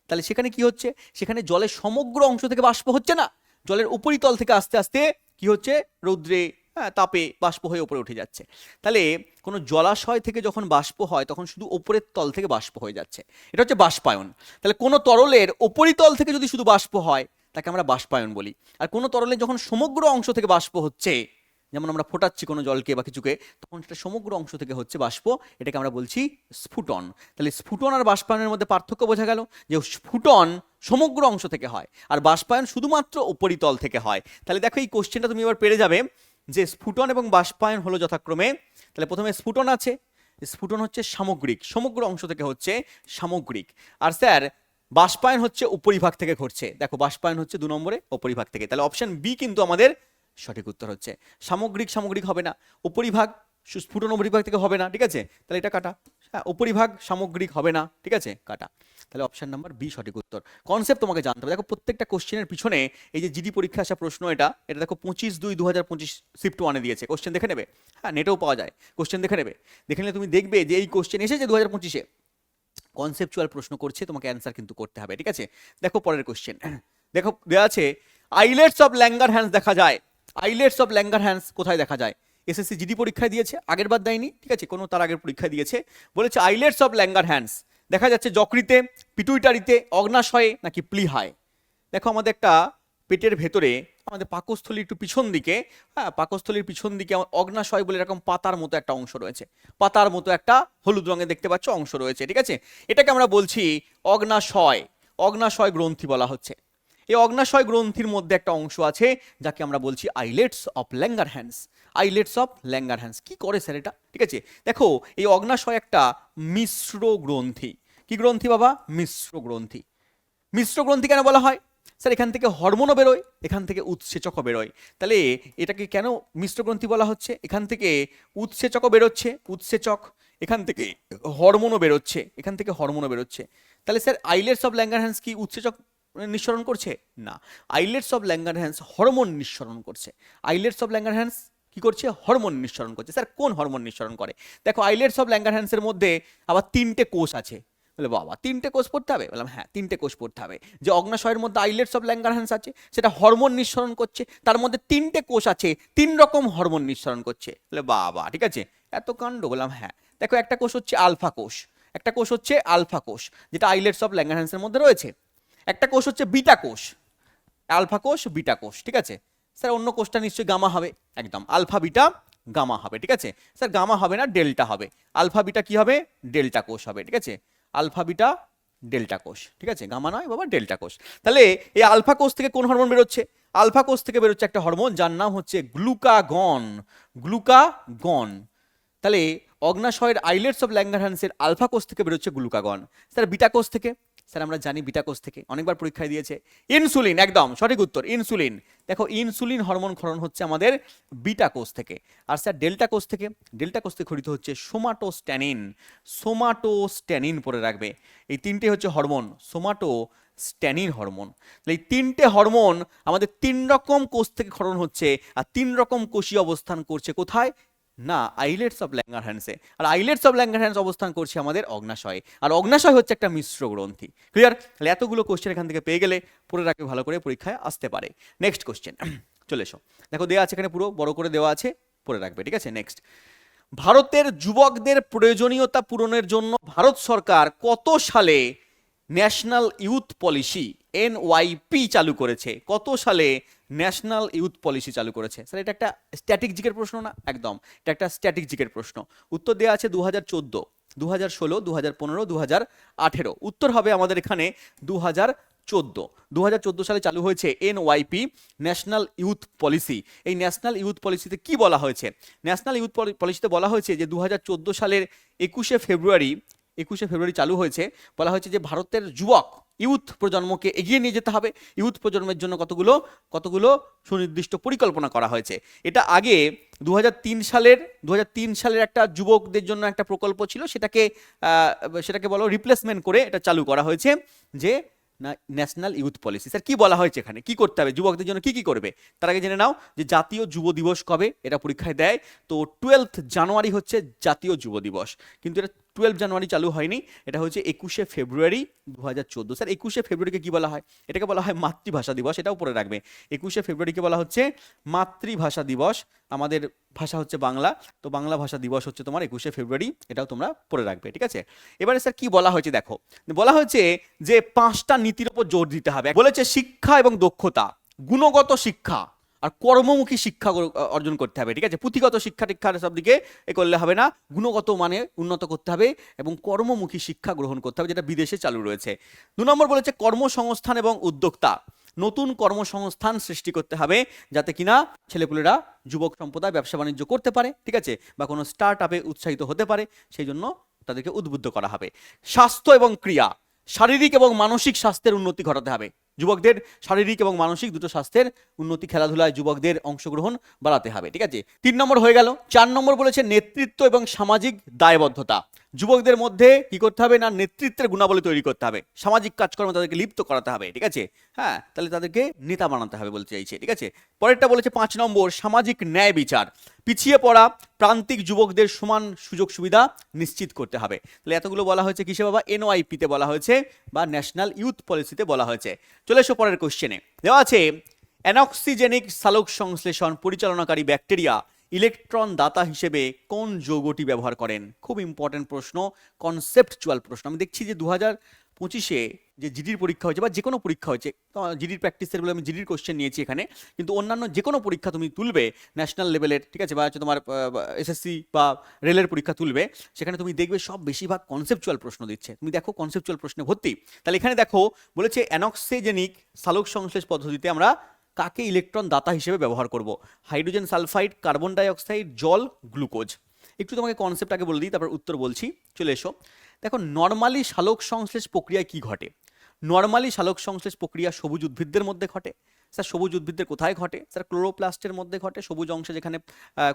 তাহলে সেখানে কি হচ্ছে? সেখানে জলের সমগ্র অংশ থেকে বাষ্প হচ্ছে না, জলের উপরিতল থেকে আস্তে আস্তে কি হচ্ছে? রৌদ্রে, হ্যাঁ, তাপে বাষ্প হয়ে উপরে উঠে যাচ্ছে। তাহলে কোনো জলাশয় থেকে যখন বাষ্প হয় তখন শুধু ওপরের তল থেকে বাষ্প হয়ে যাচ্ছে, এটা হচ্ছে বাষ্পায়ন। তাহলে কোনো তরলের উপরিতল থেকে যদি শুধু বাষ্প হয় তাকে আমরা বাষ্পায়ন বলি। আর কোনো তরলের যখন সমগ্র অংশ থেকে বাষ্প হচ্ছে, যেমন আমরা ফোটাচ্ছি কোনো জলকে বা কিছুকে, তখন সেটা সমগ্র অংশ থেকে হচ্ছে বাষ্প, এটাকে আমরা বলছি স্ফুটন। তাহলে স্ফুটন আর বাষ্পায়নের মধ্যে পার্থক্য বোঝা গেল যে স্ফুটন সমগ্র অংশ থেকে হয় আর বাষ্পায়ন শুধুমাত্র উপরিতল থেকে হয়। তাহলে দেখো এই কোশ্চেনটা তুমি এবার পেরে যাবে যে স্ফুটন এবং বাষ্পায়ন হলো যথাক্রমে, তাহলে প্রথমে স্ফুটন আছে, স্ফুটন হচ্ছে সামগ্রিক, সমগ্র অংশ থেকে হচ্ছে সামগ্রিক। আর স্যার বাষ্পায়ন হচ্ছে উপরিভাগ থেকে ঘটছে। দেখো বাষ্পায়ন হচ্ছে 2 নম্বরে উপরিভাগ থেকে। তাহলে অপশন বি কিন্তু আমাদের সঠিক উত্তর হচ্ছে। সামগ্রিক সামগ্রিক হবে না, উপরিভাগ স্ফুটন উপরিভাগ থেকে হবে না, ঠিক আছে, তাহলে এটা কাটা। হ্যাঁ, উপরিভাগ সামগ্রিক হবে না, ঠিক আছে, কাটা। তাহলে অপশন নাম্বার বি সঠিক উত্তর। কনসেপ্ট তোমাকে জানতে হবে। দেখো প্রত্যেকটা কোশ্চেনের পিছনে এই যে জিডি পরীক্ষা আসা প্রশ্ন, এটা দেখো 25/2/2025 শিফট 1-এ দিয়েছে। কোশ্চেন দেখে নেবে, হ্যাঁ নেটেও পাওয়া যায়, কোশ্চেন দেখে নেবে। দেখে নিলে তুমি দেখবে যে এই কোশ্চেন এসেছে 2025-এ, কনসেপচুয়াল প্রশ্ন করছে, তোমাকে অ্যান্সার কিন্তু করতে হবে, ঠিক আছে। দেখো পরের কোশ্চেন, দেখো দেওয়া আছে আইলেটস অফ ল্যাঙ্গারহ্যান্স দেখা যায়। আইলেটস অফ ল্যাঙ্গারহ্যান্স কোথায় দেখা যায়? এসএসসি জিডি পরীক্ষায় দিয়েছে, আগের বার দেয়নি, ঠিক আছে, কোনো তার আগের পরীক্ষায় দিয়েছে। বলেছে আইলেটস অফ ল্যাঙ্গারহ্যান্স দেখা যাচ্ছে যকৃতে, পিটুইটারিতে, অগ্নাশয়ে নাকি প্লীহায়। দেখো আমাদের একটা পেটের ভেতরে আমাদের পাকস্থলীর একটু পিছন দিকে, হ্যাঁ পাকস্থলীর পিছন দিকে আমার অগ্নাশয় বলে এরকম পাতার মতো একটা অংশ রয়েছে, পাতার মতো একটা হলুদ রঙে দেখতে পাচ্ছ অংশ রয়েছে, ঠিক আছে। এটাকে আমরা বলছি অগ্নাশয়, অগ্নাশয় গ্রন্থি বলা হচ্ছে। এই অগ্নাশয় গ্রন্থির মধ্যে একটা অংশ আছে যাকে আমরা বলছি islets of Langerhans. Islets of Langerhans কি করে স্যার এটা? ঠিক আছে, দেখো এই অগ্নাশয় একটা মিশ্র গ্রন্থি। কি গ্রন্থি বাবা? মিশ্র গ্রন্থি। মিশ্র গ্রন্থি কেন বলা হয়? স্যার এখান থেকে হরমোনও বেরোয়, এখান থেকে উৎসেচকও বেরোয়। তাহলে এটাকে কেন মিশ্র গ্রন্থি বলা হচ্ছে? এখান থেকে উৎসেচকও বেরোচ্ছে, উৎসেচক, এখান থেকে হরমোনও বেরোচ্ছে, এখান থেকে হরমোনও বেরোচ্ছে। তাহলে স্যার আইলেটস অফ ল্যাঙ্গারহ্যান্স কি উৎসেচক নিঃসরণ করছে? না, আইলেটস অফ ল্যাঙ্গারহ্যান্স হরমোন নিঃসরণ করছে। আইলেটস অফ ল্যাঙ্গারহ্যান্স কি করছে? হরমোন নিঃসরণ করছে। স্যার কোন হরমোন নিঃসরণ করে? দেখো আইলেটস অফ ল্যাঙ্গারহ্যান্সের মধ্যে আবার 3টে কোষ আছে। বলে বাবা 3টে কোষ পড়তে হবে? বললাম হ্যাঁ 3টে কোষ পড়তে হবে। যে অগ্নাশয়ের মধ্যে আইলেটস অফ ল্যাঙ্গারহ্যান্স আছে সেটা হরমোন নিঃসরণ করছে, তার মধ্যে 3টে কোষ আছে 3 রকম হরমোন নিঃসরণ করছে। বলে বাবা ঠিক আছে, এত কাণ্ড। বললাম হ্যাঁ। দেখো একটা কোষ হচ্ছে আলফা কোষ, একটা কোষ হচ্ছে আলফা কোষ যেটা আইলেটস অফ ল্যাঙ্গারহ্যান্সের মধ্যে রয়েছে। একটা কোষ হচ্ছে বিটা কোষ, আলফা কোষ বিটা কোষ, ঠিক আছে। স্যার অন্য কোষটা নিশ্চয়ই গামা হবে, একদম আলফা বিটা গামা হবে, ঠিক আছে। স্যার গামা হবে না, ডেল্টা হবে। আলফা বিটা কি হবে? ডেল্টা কোষ হবে, ঠিক আছে। আলফা বিটা ডেল্টা কোষ, ঠিক আছে, গামা নয় বাবা, ডেল্টা কোষ। তাহলে এই আলফা কোষ থেকে কোন হরমোন বেরোচ্ছে? আলফা কোষ থেকে বেরোচ্ছে একটা হরমোন যার নাম হচ্ছে গ্লুকাগন, গ্লুকাগন। তাহলে অগ্নাশয়ের আইলেটস অফ ল্যাঙ্গারহ্যান্সের আলফা কোষ থেকে বেরোচ্ছে গ্লুকাগন। স্যার বিটা কোষ থেকে? স্যার আমরা জানি বিটা কোষ থেকে, অনেকবার পরীক্ষায় দিয়েছে। ইনসুলিন, একদম সঠিক উত্তর, ইনসুলিন। দেখো ইনসুলিন হরমোন ক্ষরণ হচ্ছে আমাদের বিটা কোষ থেকে। আর স্যার ডেল্টা কোষ থেকে? ডেল্টা কোষ থেকে খরিত হচ্ছে সোমাটোস্ট্যানিন, সোমাটোস্ট্যানিন পরে রাখবে। এই 3টে হচ্ছে হরমোন, সোমাটোস্ট্যানিন হরমোন। তাহলে এই 3টে হরমোন আমাদের 3 রকম কোষ থেকে ক্ষরণ হচ্ছে, আর 3 রকম কোষই অবস্থান করছে কোথায়? না, আইলেটস অফ ল্যাঙ্গারহ্যান্সে। আর আইলেটস অফ ল্যাঙ্গারহ্যান্স অবস্থান করছে আমাদের অগ্নাশয়ে, আর অগ্নাশয় হচ্ছে একটা মিশ্র গ্রন্থি। ক্লিয়ার? তাহলে এতগুলো কোশ্চেন এখান থেকে পেয়ে গেলে পড়ে রাখবে, ভালো করে পরীক্ষায় আসতে পারে। নেক্সট কোশ্চেন চলে এসো। দেখো দেওয়া আছে এখানে, পুরো বড় করে দেওয়া আছে, পড়ে রাখবে, ঠিক আছে। নেক্সট, ভারতের যুবকদের প্রয়োজনীয়তা পূরণের জন্য ভারত সরকার কত সালে ন্যাশনাল ইউথ পলিসি এনওয়াইপি চালু করেছে? কত সালে ন্যাশনাল ইউথ পলিসি চালু করেছে? স্যার এটা একটা স্ট্যাটিক জিকের প্রশ্ন না? একদম, এটা একটা স্ট্যাটিক জিকের প্রশ্ন। উত্তর দেওয়া আছে 2014, 2016, 2015, 2018। উত্তর হবে আমাদের এখানে 2014। 2014 সালে চালু হয়েছে এনওয়াইপি, ন্যাশনাল ইউথ পলিসি। এই ন্যাশনাল ইউথ পলিসিতে কি বলা হয়েছে? ন্যাশনাল ইউথ পলিসিতে বলা হয়েছে যে 2014 সালের 21শে ফেব্রুয়ারি চালু হয়েছে। বলা হয়েছে যে ভারতের যুবক ইউথ প্রজন্মকে এগিয়ে নিয়ে যেতে হবে। ইউথ প্রজন্মের জন্য কতগুলো সুনির্দিষ্ট পরিকল্পনা করা হয়েছে। এটা আগে 2003 সালের একটা যুবকদের জন্য একটা প্রকল্প ছিল, সেটাকে বলো রিপ্লেসমেন্ট করে এটা চালু করা হয়েছে যে ন্যাশনাল ইউথ পলিসি। স্যার কি বলা হয়েছে এখানে? কি করতে হবে যুবকদের জন্য, কি করবে? তার আগে জেনে নাও যে জাতীয় যুব দিবস কবে, এটা পরীক্ষায় দেয়। তো 12 জানুয়ারি হচ্ছে জাতীয় যুব দিবস, কিন্তু এটা 12 জানুয়ারি চালু হয়নি, এটা হচ্ছে 21শে ফেব্রুয়ারি 2014। স্যার 21শে ফেব্রুয়ারিকে কি বলা হয়? এটাকে বলা হয় মাতৃভাষা দিবস, এটাও পড়ে রাখবে। 21শে ফেব্রুয়ারিকে বলা হচ্ছে মাতৃভাষা দিবস। আমাদের ভাষা হচ্ছে বাংলা, তো বাংলা ভাষা দিবস হচ্ছে তোমার 21শে ফেব্রুয়ারি, এটাও তোমরা পড়ে রাখবে, ঠিক আছে। এবারে স্যার কি বলা হয়েছে দেখো, বলা হয়েছে যে 5টা নীতির উপর জোর দিতে হবে। বলেছে শিক্ষা এবং দক্ষতা, গুণগত শিক্ষা আর কর্মমুখী শিক্ষা অর্জন করতে হবে, ঠিক আছে। পুঁথিগত শিক্ষা টিক্ষার সব দিকে এ করলে হবে না, গুণগত মানে উন্নত করতে হবে এবং কর্মমুখী শিক্ষা গ্রহণ করতে হবে, যেটা বিদেশে চালু রয়েছে। 2 নম্বর বলেছে কর্মসংস্থান এবং উদ্যোক্তা, নতুন কর্মসংস্থান সৃষ্টি করতে হবে যাতে কিনা ছেলেপুলেরা, যুবক সম্প্রদায় ব্যবসা বাণিজ্য করতে পারে, ঠিক আছে, বা কোনো স্টার্ট আপে উৎসাহিত হতে পারে, সেই জন্য তাদেরকে উদ্বুদ্ধ করা হবে। স্বাস্থ্য এবং ক্রিয়া, শারীরিক এবং মানসিক স্বাস্থ্যের উন্নতি ঘটাতে হবে। যুবকদের শারীরিক এবং মানসিক দুটো স্বাস্থ্যের উন্নতি, খেলাধুলায় যুবকদের অংশগ্রহণ বাড়াতে হবে, ঠিক আছে। 3 নম্বর হয়ে গেল। 4 নম্বর বলেছে নেতৃত্ব এবং সামাজিক দায়বদ্ধতা। যুবকদের মধ্যে কি করতে হবে না, নেতৃত্বের গুণাবলী তৈরি করতে হবে, সামাজিক কাজকর্মে তাদেরকে লিপ্ত করাতে হবে, ঠিক আছে। হ্যাঁ, তাহলে তাদেরকে নেতা বানাতে হবে বলতে চাইছে, ঠিক আছে। পরেরটা বলেছে 5 নম্বর সামাজিক ন্যায় বিচার, পিছিয়ে পড়া প্রান্তিক যুবকদের সমান সুযোগ সুবিধা নিশ্চিত করতে হবে। তাহলে এতগুলো বলা হয়েছে কিসে বাবা? এনওয়াইপিতে বলা হয়েছে বা ন্যাশনাল ইউথ পলিসিতে বলা হয়েছে। চলে এসো পরের কোশ্চেনে। দেওয়া আছে অ্যানক্সিজেনিক সালোক সংশ্লেষণ পরিচালনাকারী ব্যাকটেরিয়া ইলেকট্রন দাতা হিসেবে কোন যৌগটি ব্যবহার করেন? খুব ইম্পর্টেন্ট প্রশ্ন, কনসেপ্টচুয়াল প্রশ্ন। আমি দেখছি যে 2025-এ যে জিডির পরীক্ষা হয়েছে বা যে কোনো পরীক্ষা হয়েছে, জিডির প্র্যাকটিসের বলে আমি জিডির কোশ্চেন নিয়েছি এখানে, কিন্তু অন্যান্য যে কোনো পরীক্ষা তুমি তুলবে ন্যাশনাল লেভেলের, ঠিক আছে, বা হচ্ছে তোমার এসএসসি বা রেলের পরীক্ষা তুলবে, সেখানে তুমি দেখবে সব বেশিরভাগ কনসেপ্টচুয়াল প্রশ্ন দিচ্ছে। তুমি দেখো কনসেপ্টচুয়াল প্রশ্নে ভর্তি। তাহলে এখানে দেখো বলেছে অ্যানক্সিজেনিক সালোক সংশ্লেষ পদ্ধতিতে আমরা কাকে ইলেকট্রন দাতা হিসেবে ব্যবহার করব? হাইড্রোজেন সালফাইড, কার্বন ডাইঅক্সাইড, জল, গ্লুকোজ। একটু তোমাকে কনসেপ্ট আগে বলে দিই, তারপর উত্তর বলছি। চলে এসো। দেখো নর্মালি সালোক সংশ্লেষ প্রক্রিয়ায় কি ঘটে? নর্মালি সালোক সংশ্লেষ প্রক্রিয়া সবুজ উদ্ভিদদের মধ্যে ঘটে। স্যার সবুজ উদ্ভিদদের কোথায় ঘটে? স্যার ক্লোরোপ্লাস্টের মধ্যে ঘটে। সবুজ অংশে যেখানে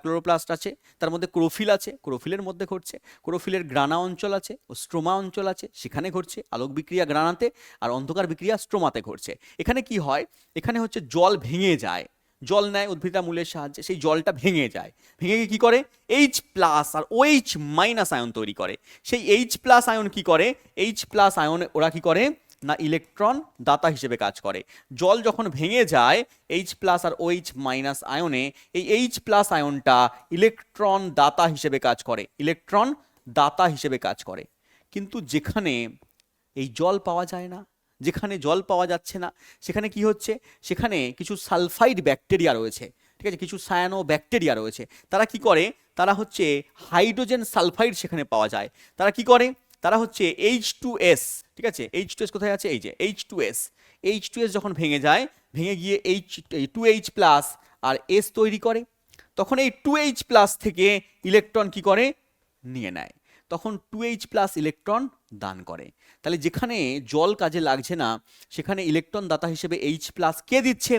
ক্লোরোপ্লাস্ট আছে তার মধ্যে ক্লোরোফিল আছে, ক্লোরোফিলের মধ্যে ঘটছে। ক্লোরোফিলের গ্রানা অঞ্চল আছে ও স্ট্রোমা অঞ্চল আছে, সেখানে ঘটছে আলোক বিক্রিয়া গ্রানাতে, আর অন্ধকার বিক্রিয়া স্ট্রোমাতে ঘটছে। এখানে কি হয়, এখানে হচ্ছে জল ভেঙে যায়, জল নেয় উদ্ভিদা মূলের সাহায্যে, সেই জলটা ভেঙে যায়, ভেঙে গিয়ে কী করে এইচ প্লাস আর ওএইচ মাইনাস আয়ন তৈরি করে। সেই এইচ প্লাস আয়ন কি করে, এইচ প্লাস আয়ন ওরা কি করে না ইলেকট্রন দাতা হিসেবে কাজ করে। জল যখন ভেঙে যায় এইচ প্লাস আর ওএইচ মাইনাস আয়নে, এই এইচ প্লাস আয়নটা ইলেকট্রন দাতা হিসেবে কাজ করে, ইলেকট্রন দাতা হিসেবে কাজ করে। কিন্তু যেখানে এই জল পাওয়া যায় না, যেখানে জল পাওয়া যাচ্ছে না, সেখানে কি হচ্ছে, সেখানে কিছু সালফাইড ব্যাকটেরিয়া রয়েছে, ঠিক আছে, কিছু সায়ানো ব্যাকটেরিয়া রয়েছে। তারা কি করে, তারা হচ্ছে হাইড্রোজেন সালফাইড সেখানে পাওয়া যায়। তারা কি করে, তারা হচ্ছে H2S, ঠিক আছে, H2S কোথায় আছে, এই যে H2S, H2S যখন ভেঙে যায়, ভেঙে গিয়ে H2H প্লাস আর S তৈরি করে, তখন এই 2H প্লাস থেকে ইলেকট্রন কি করে নিয়ে নেয়, তখন 2H প্লাস ইলেকট্রন দান করে। তাহলে যেখানে জল কাজে লাগছে না, সেখানে ইলেকট্রন দাতা হিসেবে H প্লাস কে দিচ্ছে,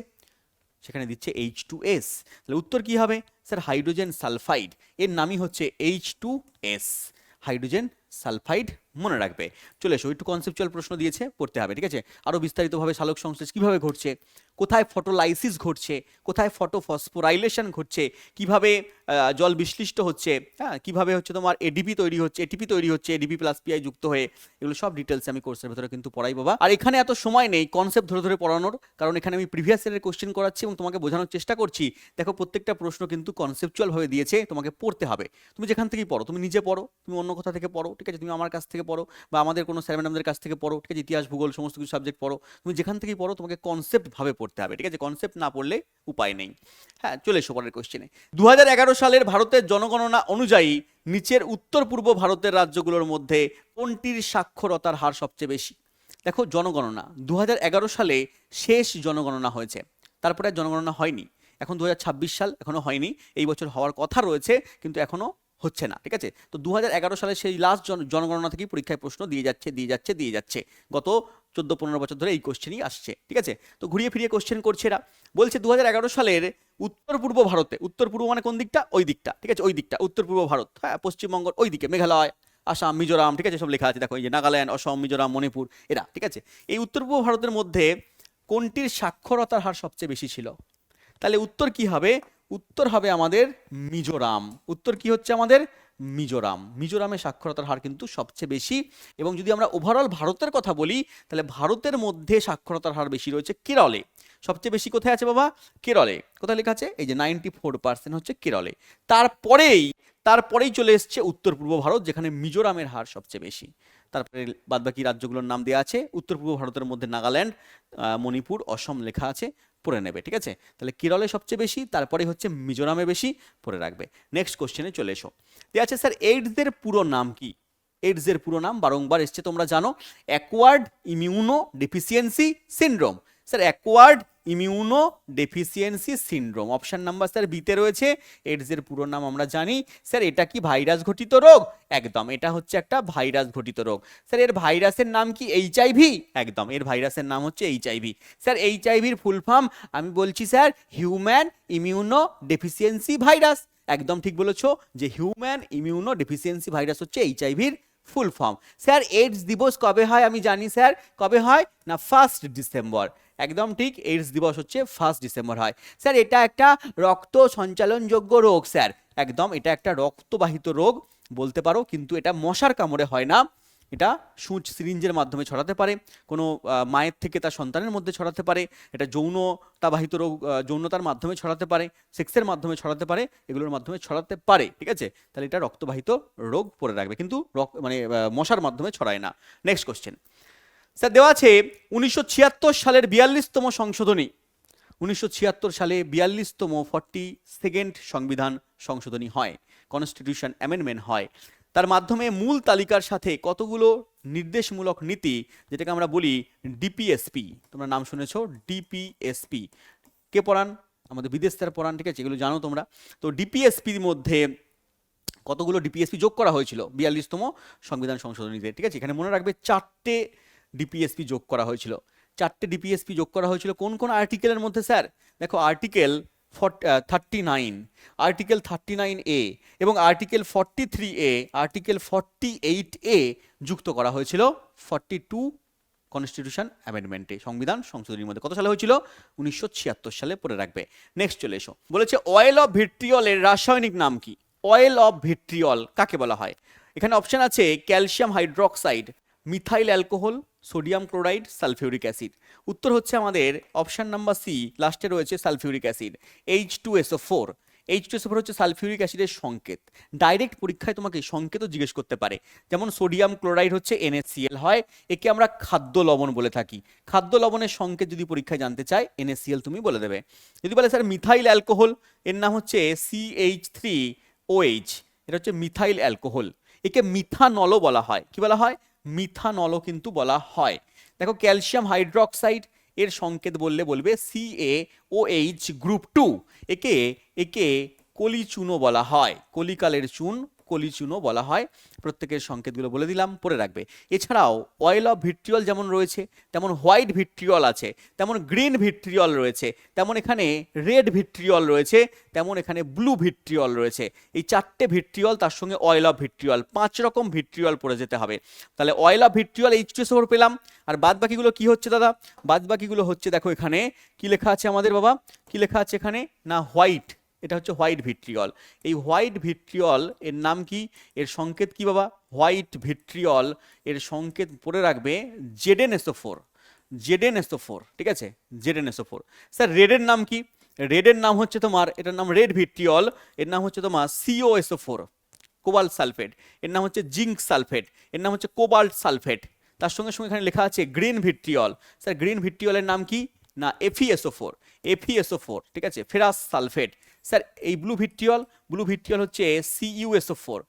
সেখানে দিচ্ছে H2S। তাহলে উত্তর কি হবে স্যার, হাইড্রোজেন সালফাইড, এর নামই হচ্ছে H2S, হাইড্রোজেন সালফাইড, মনে রাখবে। চলে এসো, একটু কনসেপচুয়াল প্রশ্ন দিয়েছে, পড়তে হবে, ঠিক আছে। আরও বিস্তারিতভাবে সালোক সংশ্লেষ কীভাবে ঘটছে, কোথায় ফটোলাইসিস ঘটছে, কোথায় ফটোফসফোরাইলেশন ঘটছে, কিভাবে জল বিশ্লিষ্ট হচ্ছে, হ্যাঁ, কীভাবে হচ্ছে তোমার এডিপি তৈরি হচ্ছে, এটিপি তৈরি হচ্ছে, এডিপি প্লাস পিআই যুক্ত হয়ে, এগুলো সব ডিটেলসে আমি কোর্সের ভেতরে কিন্তু পড়াই বাবা। আর এখানে এত সময় নেই কনসেপ্ট ধরে ধরে পড়ানোর, কারণ এখানে আমি প্রিভিয়াস ইয়ারের কোশ্চেন করাচ্ছি এবং তোমাকে বোঝানোর চেষ্টা করছি। দেখো প্রত্যেকটা প্রশ্ন কিন্তু কনসেপচুয়ালভাবে দিয়েছে, তোমাকে পড়তে হবে। তুমি যেখান থেকেই পড়ো, তুমি নিজে পড়ো, তুমি অন্য কোথা থেকে পড়ো, ঠিক আছে, তুমি আমার কাছ থেকে পড়ো বা আমাদের কোনো স্যার ম্যাডামদের কাছ থেকে পড়ো, ঠিক আছে, ইতিহাস ভূগোল সমস্ত কিছু সাবজেক্ট পড়ো, তুমি যেখান থেকেই পড়ো তোমাকে কনসেপ্টভাবে পড়তে হবে, ঠিক আছে, কনসেপ্ট না পড়লে উপায় নেই। হ্যাঁ, চলে এসো পরের কোশ্চেনে। 2011 সালের ভারতের জনগণনা অনুযায়ী নিচের উত্তর পূর্ব ভারতের রাজ্যগুলোর মধ্যে কোনটির সাক্ষরতার হার সবচেয়ে বেশি? দেখো জনগণনা 2011 সালে শেষ জনগণনা হয়েছে, তারপরে আর জনগণনা হয়নি। এখন 2026 সাল, এখনো হয়নি, এই বছর হওয়ার কথা রয়েছে কিন্তু এখনো হচ্ছে না, ঠিক আছে। তো 2011 সালে সেই লাস্ট জনগণনা থেকেই পরীক্ষায় প্রশ্ন দিয়ে যাচ্ছে গত 14-15 বছর ধরে এই কোশ্চেনই আসছে, ঠিক আছে। তো ঘুরিয়ে ফিরিয়ে কোশ্চেন করছে এরা, বলছে 2011 সালের উত্তর পূর্ব ভারতে, উত্তর পূর্ব মানে কোন দিকটা, ওই দিকটা, ঠিক আছে, ওই দিকটা উত্তর পূর্ব ভারত, হ্যাঁ, পশ্চিমবঙ্গের ওই দিকে, মেঘালয়, আসাম, মিজোরাম, ঠিক আছে, সব লেখা আছে, দেখো এই যে নাগাল্যান্ড, অসম, মিজোরাম, মণিপুর, এরা, ঠিক আছে। এই উত্তর পূর্ব ভারতের মধ্যে কোনটির সাক্ষরতার হার সবচেয়ে বেশি ছিল? তাহলে উত্তর কি হবে, উত্তর হবে আমাদের মিজোরাম। উত্তর কি হচ্ছে আমাদের মিজোরাম। মিজোরামে সাক্ষরতার হার কিন্তু সবচেয়ে বেশি। এবং যদি আমরা ওভারঅল ভারতের কথা বলি, তাহলে ভারতের মধ্যে সাক্ষরতার হার বেশি রয়েছে কেরলে। সবচেয়ে বেশি কোথায় আছে বাবা, কেরলে। কোথায় লেখা আছে, এই যে 94% হচ্ছে কেরলে। তারপরেই চলে এসছে উত্তর পূর্ব ভারত, যেখানে মিজোরামের হার সবচেয়ে বেশি। তারপরে বাদবাকি রাজ্যগুলোর নাম দেওয়া আছে, উত্তর পূর্ব ভারতের মধ্যে নাগাল্যান্ড, মণিপুর, অসম লেখা আছে, পড়ে নেবে, ঠিক আছে। তাহলে কেরলে সবচেয়ে বেশি, তারপরে হচ্ছে মিজোরামে বেশি, পড়ে রাখবে। নেক্সট কোশ্চেনে চলে এসো। দেওয়া আছে স্যার এইডসের পুরো নাম কি? এইডসের পুরো নাম বারংবার এসছে, তোমরা জানো, acquired immuno deficiency syndrome. Sir acquired immuno deficiency syndrome, option number sir বিতে রয়েছে। এইডসের পুরো নাম আমরা জানি। স্যার এটা কি ভাইরাস ঘটিত রোগ? একদম, এটা হচ্ছে একটা ভাইরাস ঘটিত রোগ। স্যার এর ভাইরাসের নাম কি এইচআইভি? একদম, এর ভাইরাসের নাম হচ্ছে এইচআইভি। স্যার এইচআইভির ফুল ফর্ম আমি বলছি sir, human immuno deficiency virus. একদম ঠিক বলেছো, যে হিউম্যান ইমিউনো ডেফিসিয়েন্সি ভাইরাস হচ্ছে এইচআইভির ফুল ফর্ম। স্যার এইডস দিবস কবে হয় আমি জানি স্যার, কবে হয় না 1 ডিসেম্বর। একদম ঠিক, এইডস দিবস হচ্ছে 1 ডিসেম্বর হয়। স্যার এটা একটা রক্ত সঞ্চালনযোগ্য রোগ স্যার। একদম, এটা একটা রক্তবাহিত রোগ বলতে পারো, কিন্তু এটা মশার কামড়ে হয় না, এটা সূচ সিরিঞ্জের মাধ্যমে ছড়াতে পারে, কোনো মায়ের থেকে তার সন্তানের মধ্যে ছড়াতে পারে, এটা যৌনতাবাহিত রোগ, যৌনতার মাধ্যমে ছড়াতে পারে, সেক্সের মাধ্যমে ছড়াতে পারে, এগুলোর মাধ্যমে ছড়াতে পারে, ঠিক আছে। তাহলে এটা রক্তবাহিত রোগ পড়ে রাখবে, কিন্তু মশার মাধ্যমে ছড়ায় না। নেক্সট কোশ্চেন স্যার দেওয়া আছে 1976 সালের 42তম সংশোধনী, 1976 সালে 42তম 42nd সংবিধান সংশোধনী হয়, কনস্টিটিউশন অ্যামেন্ডমেন্ট হয়। তার মাধ্যমে মূল তালিকার সাথে কতগুলো নির্দেশমূলক নীতি, যেটাকে আমরা বলি ডিপিএসপি, তোমরা নাম শুনেছো, ডিপিএসপি কে পড়ান? আমাদের বিদেশ স্যার পড়ান, ঠিক আছে, এগুলো জানো তোমরা। তো ডিপিএসপির মধ্যে কতগুলো ডিপিএসপি যোগ করা হয়েছিল 42তম সংবিধান সংশোধনীতে, ঠিক আছে। এখানে মনে রাখবে 4টে ডিপিএসপি যোগ করা হয়েছিল। 4টে ডিপিএসপি যোগ করা হয়েছিল কোন কোন আর্টিকেলের মধ্যে স্যার? দেখো আর্টিকেল 39, আর্টিকেল 39A এবং আর্টিকেল 43A, আর্টিকেল 48A যুক্ত করা হয়েছিল 42 কনস্টিটিউশন অ্যামেন্ডমেন্টে, সংবিধান সংশোধনীর মধ্যে। কত সালে হয়েছিল? 1976 সালে, পড়ে রাখবে। নেক্সট চলে এসো, বলেছে অয়েল অফ ভিট্রিয়লের রাসায়নিক নাম কি? অয়েল অফ ভিট্রিয়ল কাকে বলা হয়? এখানে অপশন আছে calcium hydroxide, methyl alcohol, sodium chloride, sulphuric acid. উত্তর হচ্ছে আমাদের অপশন নাম্বার সি, লাস্টে রয়েছে সালফিউরিক অ্যাসিড, H2SO4। H2SO4 হচ্ছে সালফিউরিক অ্যাসিডের সংকেত। ডাইরেক্ট পরীক্ষায় তোমাকে সংকেতও জিজ্ঞেস করতে পারে, যেমন সোডিয়াম ক্লোরাইড হচ্ছে NaCl হয়, একে আমরা খাদ্য লবণ বলে থাকি। খাদ্য লবণের সংকেত যদি পরীক্ষায় জানতে চায় NaCl তুমি বলে দেবে। যদি বলে স্যার মিথাইল অ্যালকোহল, এর নাম হচ্ছে CH3OH, এটা হচ্ছে মিথাইল অ্যালকোহল, একে মিথানলও বলা হয়। কি বলা হয়? মিথানলও কিন্তু বলা হয়। দেখো ক্যালসিয়াম হাইড্রোক্সাইড, এর সংকেত বললে বলবে CaOH গ্রুপ 2, একে একে কলিচুনো বলা হয়, কলিকালের চুন, কলিচুনো বলা হয়। প্রত্যেকের সংকেতগুলো বলে দিলাম, পড়ে রাখবে। এছাড়াও অয়েল অফ ভিট্রিয়ল যেমন রয়েছে, তেমন হোয়াইট ভিট্রিয়ল আছে, তেমন গ্রিন ভিট্রিয়ল রয়েছে, তেমন এখানে রেড ভিট্রিয়ল রয়েছে, তেমন এখানে ব্লু ভিট্রিয়ল রয়েছে। এই 4টে ভিট্রিয়ল, তার সঙ্গে অয়েল অফ ভিট্রিয়ল, 5 রকম ভিট্রিয়ল পড়ে যেতে হবে। তাহলে অয়েল অফ ভিট্রিয়ল H2SO4 পেলাম। আর বাদ বাকিগুলো কি হচ্ছে দাদা? বাদ বাকিগুলো হচ্ছে, দেখো এখানে কি লেখা আছে আমাদের বাবা, কি লেখা আছে এখানে না, হোয়াইট, এটা হচ্ছে হোয়াইট ভিট্রিয়ল। এই হোয়াইট ভিট্রিয়ল এর নাম কি? এর সংকেত কি বাবা? হোয়াইট ভিট্রিয়ল এর সংকেত পড়ে রাখবে ZnSO4, ZnSO4, ঠিক আছে, ZnSO4। স্যার রেডের নাম কি? রেডের নাম হচ্ছে তোমার, এটার নাম রেড ভিট্রিয়ল, এর নাম হচ্ছে তোমার COSO4, কোবাল্ট সালফেট, এর নাম হচ্ছে জিঙ্ক সালফেট, এর নাম হচ্ছে কোবাল্ট সালফেট। তার সঙ্গে সঙ্গে এখানে লেখা আছে গ্রিন ভিট্রিয়ল। স্যার গ্রিন ভিট্রিয়লের নাম কি? না FeSO4, FeSO4, ঠিক আছে, ফেরাস সালফেট। স্যার এই ব্লু ভিট্রিয়ল, ব্লু ভিট্রিয়ল হচ্ছে CuSO4,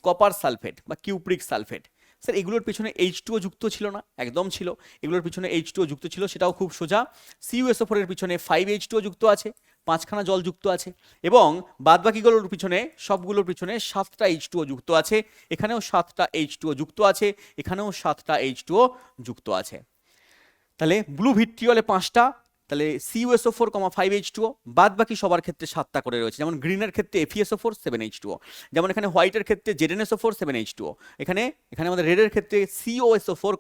কপার সালফেট বা কিউপ্রিক সালফেট। স্যার এগুলোর পিছনে H2O যুক্ত ছিল না? একদম ছিল, এগুলোর পিছনে H2O যুক্ত ছিল, সেটাও খুব সোজা। CuSO4 এর পিছনে 5H2O যুক্ত আছে, 5খানা জল যুক্ত আছে, এবং বাদবাকিগুলোর পিছনে, সবগুলোর পিছনে 7টা H2O যুক্ত আছে। এখানেও 7টা H2O যুক্ত আছে, এখানেও 7টা H2O যুক্ত আছে। তাহলে ব্লু ভিট্রিয়লে 5টা, তাহলে CuSO4, 5H2O, বাদ বাকি সবার ক্ষেত্রে 7টা করে রয়েছে। যেমন গ্রিনের ক্ষেত্রে FeSO4, 7H2O, যেমন এখানে হোয়াইটের ক্ষেত্রে ZnSO4, 7H2O, এখানে এখানে আমাদের রেডের ক্ষেত্রে COSO4,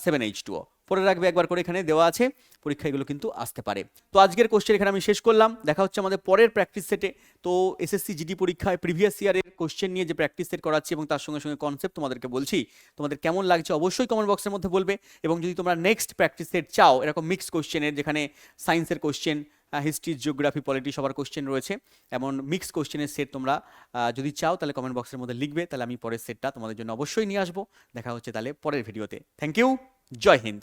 7H2O। পরে রাখবে একবার করে, এখানে দেওয়া আছে, পরীক্ষা এগুলো কিন্তু আসতে পারে। তো আজকের কোশ্চেন এখানে আমি শেষ করলাম, দেখা হচ্ছে আমাদের পরের প্র্যাকটিস সেটে। তো SSC GD পরীক্ষায় প্রিভিয়াস ইয়ারের কোশ্চেন নিয়ে যে প্র্যাকটিস সেট করাচ্ছি এবং তার সঙ্গে সঙ্গে কনসেপ্ট তোমাদেরকে বলছি, তোমাদের কেমন লাগছে অবশ্যই কমেন্ট বক্সের মধ্যে বলবে। এবং যদি তোমরা নেক্সট প্র্যাকটিস সেট চাও এরকম মিক্স কোশ্চেনের, যেখানে সায়েন্সের কোশ্চেন, হিস্ট্রি, জিওগ্রাফি, পলিটি সবার কোশ্চেন রয়েছে, এমন মিক্স কোশ্চেনের সেট তোমরা যদি চাও তাহলে কমেন্ট বক্সের মধ্যে লিখবে, তাহলে আমি পরের সেটটা তোমাদের জন্য অবশ্যই নিয়ে আসবো। দেখা হচ্ছে তাহলে পরের ভিডিওতে। Thank you, Jai Hind.